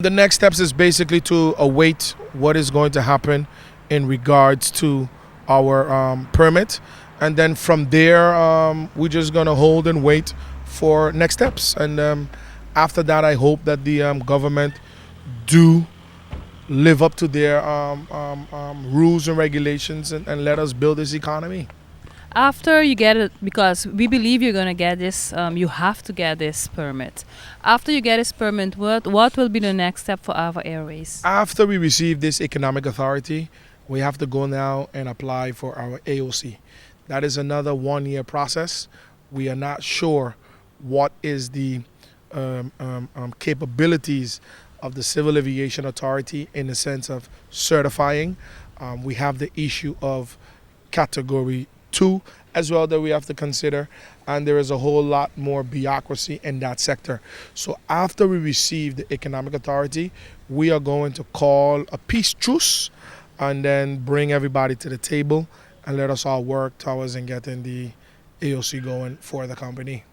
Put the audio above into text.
The next steps is basically to await what is going to happen in regards to our permit, and then from there we're just going to hold and wait for next steps. And after that, I hope that the government do live up to their rules and regulations, and let us build this economy. After you get it, because we believe you're going to get this, you have to get this permit. After you get this permit, what will be the next step for Ava Airways? After we receive this economic authority, we have to go now and apply for our AOC. That is another 1-year process. We are not sure what is the capabilities of the Civil Aviation Authority in the sense of certifying. We have the issue of Category 2 as well that we have to consider, and there is a whole lot more bureaucracy in that sector. So after we receive the economic authority, we are going to call a peace truce and then bring everybody to the table and let us all work towards and getting the AOC going for the company.